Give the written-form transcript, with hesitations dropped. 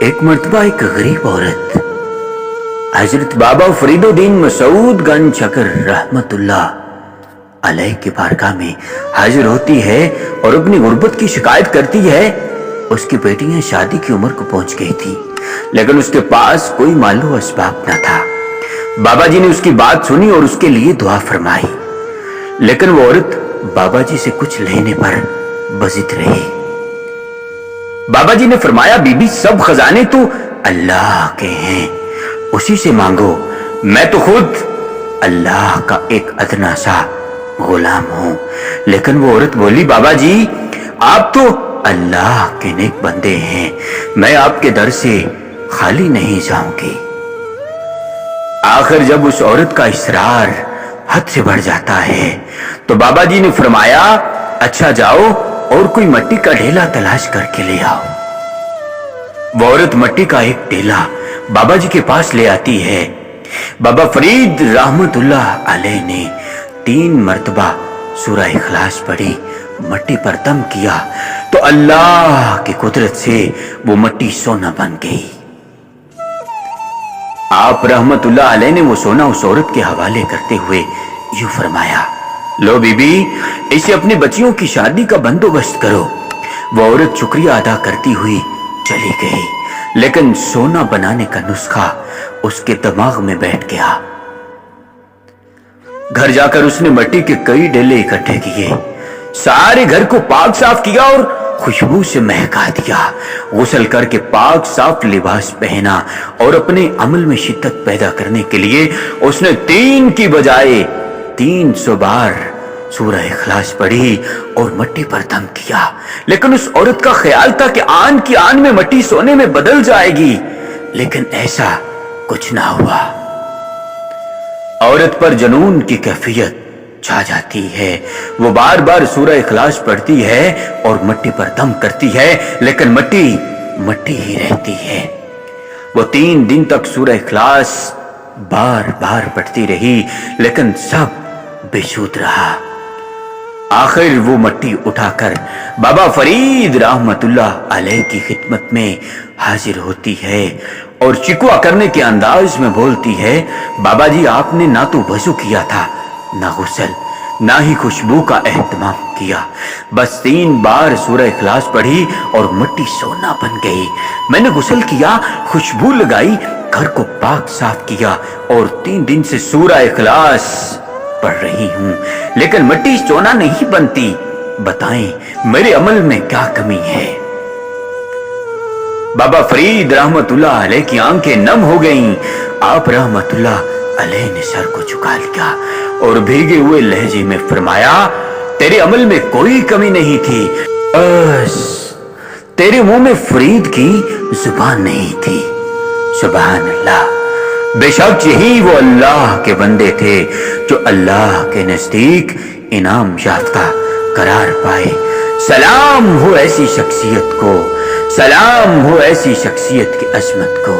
ایک مرتبہ ایک غریب عورت حضرت بابا فریدالدین مسعود گنج چکر رحمت اللہ علیہ کی بارگاہ میں حاضر ہوتی ہے اور اپنی غربت کی شکایت کرتی ہے۔ اس کی بیٹیاں شادی کی عمر کو پہنچ گئی تھی، لیکن اس کے پاس کوئی مال و اسباب نہ تھا۔ بابا جی نے اس کی بات سنی اور اس کے لیے دعا فرمائی، لیکن وہ عورت بابا جی سے کچھ لینے پر بضد رہی۔ بابا جی نے فرمایا، بی بی سب خزانے تو اللہ کے ہیں، اسی سے مانگو، میں تو خود اللہ کا ایک ادنا سا غلام ہوں۔ لیکن وہ عورت بولی، بابا جی آپ تو اللہ کے نیک بندے ہیں، میں آپ کے در سے خالی نہیں جاؤں گی۔ آخر جب اس عورت کا اصرار حد سے بڑھ جاتا ہے تو بابا جی نے فرمایا، اچھا جاؤ اور کوئی مٹی کا ڈھیلا تلاش کر کے لے آؤ۔ وہ عورت مٹی کا ایک ڈھیلا بابا جی کے پاس لے آتی ہے۔ بابا فرید رحمت اللہ علیہ نے 3 مرتبہ سورہ اخلاص پڑھی، مٹی پر دم کیا تو اللہ کی قدرت سے وہ مٹی سونا بن گئی۔ آپ رحمت اللہ علیہ نے وہ سونا اس عورت کے حوالے کرتے ہوئے یوں فرمایا، لو بی بی اسے اپنی بچیوں کی شادی کا بندوبست کرو۔ وہ عورت شکریہ ادا کرتی ہوئی چلی گئی، لیکن سونا بنانے کا نسخہ اس کے دماغ میں بیٹھ گیا۔ گھر جا کر اس نے مٹی کے کئی ڈیلے اکٹھے کیے، سارے گھر کو پاک صاف کیا اور خوشبو سے مہکا دیا۔ غسل کر کے پاک صاف لباس پہنا اور اپنے عمل میں شدت پیدا کرنے کے لیے اس نے 3 کی بجائے 300 بار سورہ اخلاص پڑھی اور مٹی پر دم کیا۔ لیکن اس عورت کا خیال تھا کہ آن کی آن میں مٹی سونے میں بدل جائے گی، لیکن ایسا کچھ نہ ہوا۔ عورت پر جنون کی کیفیت چھا جاتی ہے، وہ بار بار سورہ اخلاص پڑھتی ہے اور مٹی پر دم کرتی ہے، لیکن مٹی ہی رہتی ہے۔ وہ 3 دن تک سورہ اخلاص بار بار پڑھتی رہی، لیکن سب بے سود رہا۔ آخر وہ مٹی اٹھا کر بابا فرید رحمت اللہ علیہ کی خدمت میں حاضر ہوتی ہے اور شکوہ کرنے کے انداز میں بولتی ہے، بابا جی آپ نے نہ تو وضو کیا تھا، نہ غسل، نہ ہی خوشبو کا اہتمام کیا، بس 3 بار سورہ اخلاص پڑھی اور مٹی سونا بن گئی۔ میں نے غسل کیا، خوشبو لگائی، گھر کو پاک صاف کیا اور 3 دن سے سورہ اخلاص پڑھ رہی ہوں، لیکن مٹی سونا نہیں بنتی، بتائیں میرے عمل میں کیا کمی ہے؟ بابا فرید رحمت اللہ علیہ کی آنکھیں نم ہو گئیں۔ آپ رحمت اللہ علیہ نے سر کو جھکا لیا اور بھیگے ہوئے لہجے میں فرمایا، تیرے عمل میں کوئی کمی نہیں تھی، بس تیرے منہ میں فرید کی زبان نہیں تھی۔ سبحان اللہ، بے شک یہی وہ اللہ کے بندے تھے جو اللہ کے نزدیک انعام یافتہ قرار پائے۔ سلام ہو ایسی شخصیت کو، سلام ہو ایسی شخصیت کی عظمت کو۔